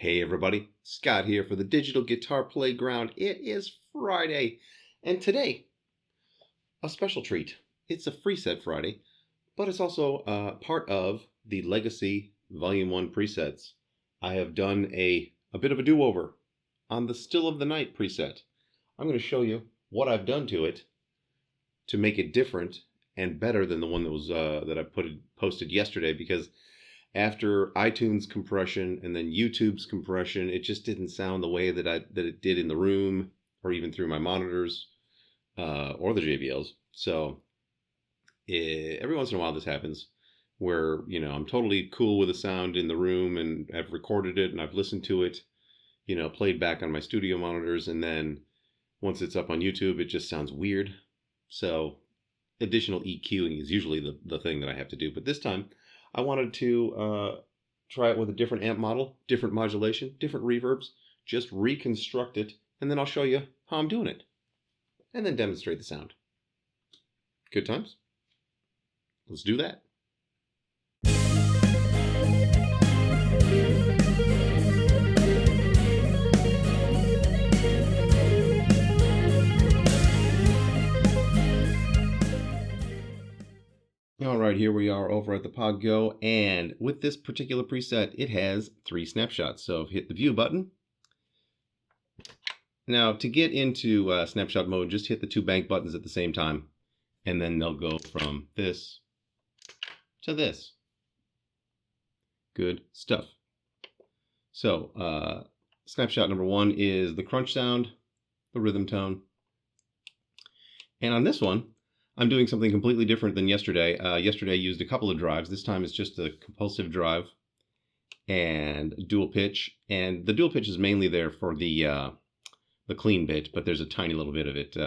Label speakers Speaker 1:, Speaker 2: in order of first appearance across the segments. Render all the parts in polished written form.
Speaker 1: Hey everybody, Scott here for the Digital Guitar Playground. It is Friday, and today, a special treat. It's a Freeset Friday, but it's also part of the Legacy Volume 1 presets. I have done a bit of a do-over on the Still of the Night preset. I'm going to show you what I've done to it to make it different and better than the one that was that I posted yesterday, because after iTunes compression and then YouTube's compression, it just didn't sound the way that it did in the room or even through my monitors or the JBLs. So every once in a while this happens where, I'm totally cool with the sound in the room and I've recorded it and I've listened to it, played back on my studio monitors, and then once it's up on YouTube, it just sounds weird. So additional EQing is usually the thing that I have to do. But this time I wanted to try it with a different amp model, different modulation, different reverbs, just reconstruct it, and then I'll show you how I'm doing it, and then demonstrate the sound. Good times? Let's do that. All right, here we are over at the PodGo, and with this particular preset, it has 3 snapshots. So hit the view button. Now, to get into snapshot mode, just hit the 2 bank buttons at the same time, and then they'll go from this to this. Good stuff. So, snapshot number 1 is the crunch sound, the rhythm tone. And on this one, I'm doing something completely different than yesterday. Yesterday I used a couple of drives. This time it's just a compulsive drive and dual pitch. And the dual pitch is mainly there for the clean bit, but there's a tiny little bit of it.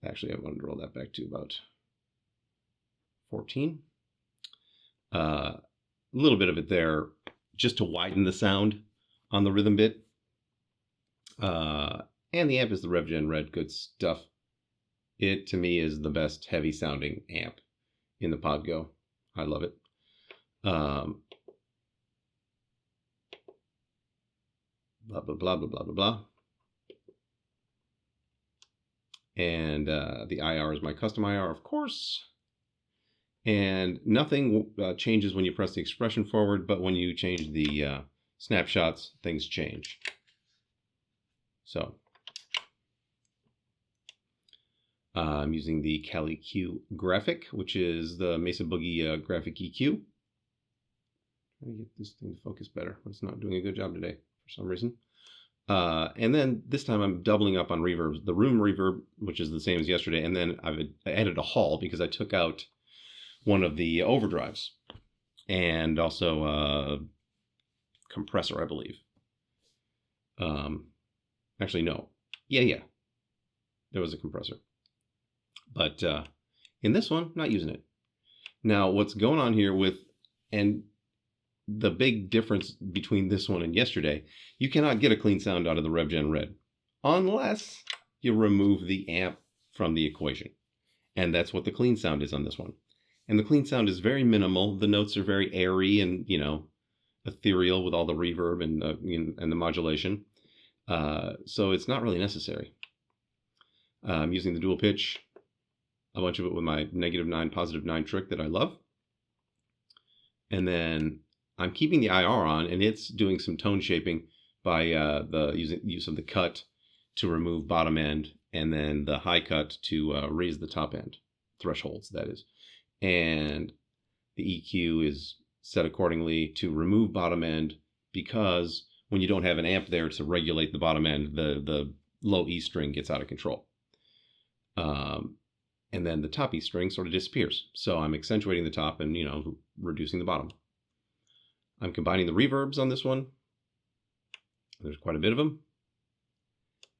Speaker 1: Actually, I wanted to roll that back to about 14. A little bit of it there just to widen the sound on the rhythm bit. And the amp is the RevGen Red. Good stuff. It, to me, is the best heavy-sounding amp in the PodGo. I love it. Blah, blah, blah, blah, blah, blah, blah. And the IR is my custom IR, of course. And nothing changes when you press the expression forward, but when you change the snapshots, things change. So I'm using the Cali Q graphic, which is the Mesa Boogie graphic EQ. Let me get this thing to focus better. It's not doing a good job today for some reason. And then this time I'm doubling up on reverbs. The room reverb, which is the same as yesterday, and then I added a hall because I took out one of the overdrives and also a compressor, I believe. Actually, no. Yeah. There was a compressor. But in this one, not using it. Now, what's going on here and the big difference between this one and yesterday, you cannot get a clean sound out of the RevGen Red unless you remove the amp from the equation. And that's what the clean sound is on this one. And the clean sound is very minimal. The notes are very airy and, ethereal with all the reverb and the modulation. So it's not really necessary. I'm using the dual pitch, a bunch of it with my -9, +9 trick that I love. And then I'm keeping the IR on, and it's doing some tone shaping by the use of the cut to remove bottom end, and then the high cut to raise the top end, thresholds, that is. And the EQ is set accordingly to remove bottom end, because when you don't have an amp there to regulate the bottom end, the low E string gets out of control. And then the top E string sort of disappears. So I'm accentuating the top and, reducing the bottom. I'm combining the reverbs on this one. There's quite a bit of them.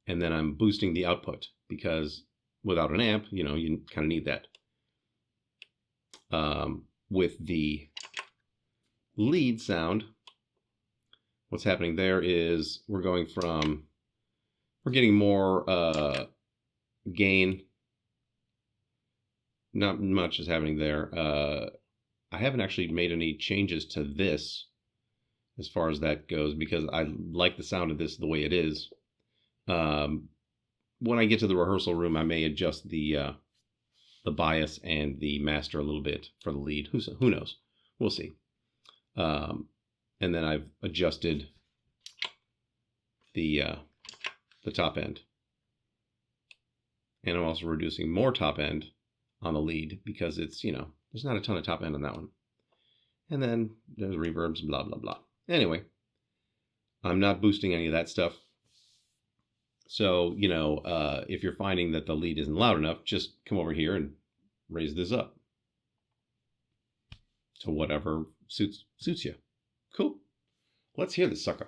Speaker 1: And then I'm boosting the output, because without an amp, you kind of need that. With the lead sound, what's happening there is we're getting more gain. Not much is happening there. I haven't actually made any changes to this as far as that goes, because I like the sound of this the way it is. When I get to the rehearsal room, I may adjust the bias and the master a little bit for the lead. Who knows? We'll see. And then I've adjusted the top end, and I'm also reducing more top end on the lead because it's, there's not a ton of top end on that one. And then there's reverbs, blah blah blah. Anyway, I'm not boosting any of that stuff. So, if you're finding that the lead isn't loud enough, just come over here and raise this up to whatever suits you. Cool. Let's hear this sucker.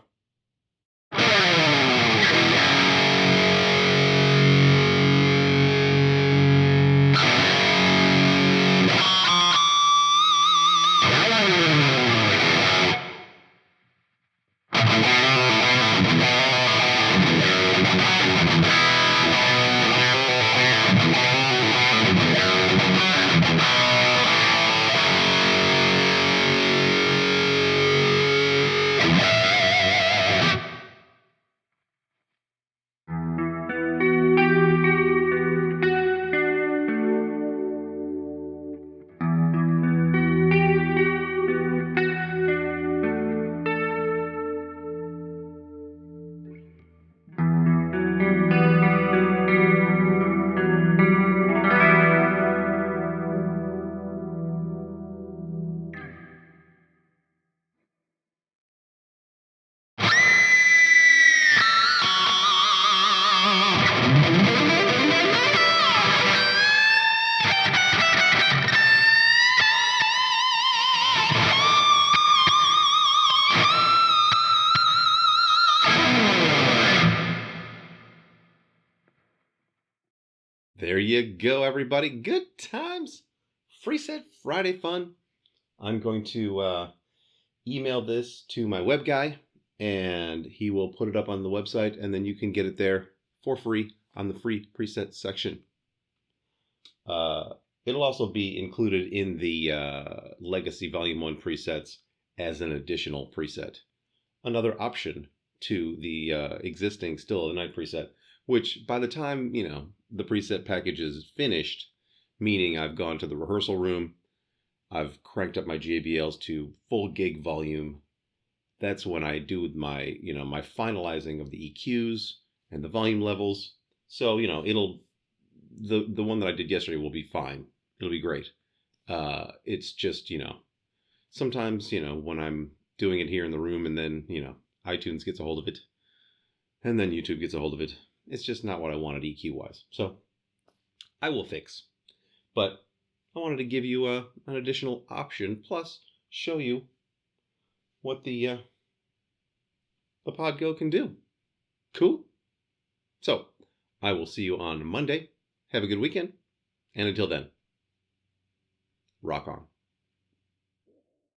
Speaker 1: There you go, everybody. Good times. Freeset Friday fun. I'm going to email this to my web guy, and he will put it up on the website, and then you can get it there for free on the free preset section. It'll also be included in the Legacy Volume 1 presets as an additional preset. Another option to the existing Still of the Night preset, which by the time, the preset package is finished, meaning I've gone to the rehearsal room, I've cranked up my GABLs to full gig volume, that's when I do my, my finalizing of the EQs and the volume levels. So, it'll, the one that I did yesterday will be fine. It'll be great. It's just, sometimes, when I'm doing it here in the room and then, iTunes gets a hold of it and then YouTube gets a hold of it, it's just not what I wanted EQ-wise. So I will fix. But I wanted to give you an additional option, plus show you what the Podgo can do. Cool? So I will see you on Monday. Have a good weekend. And until then, rock on.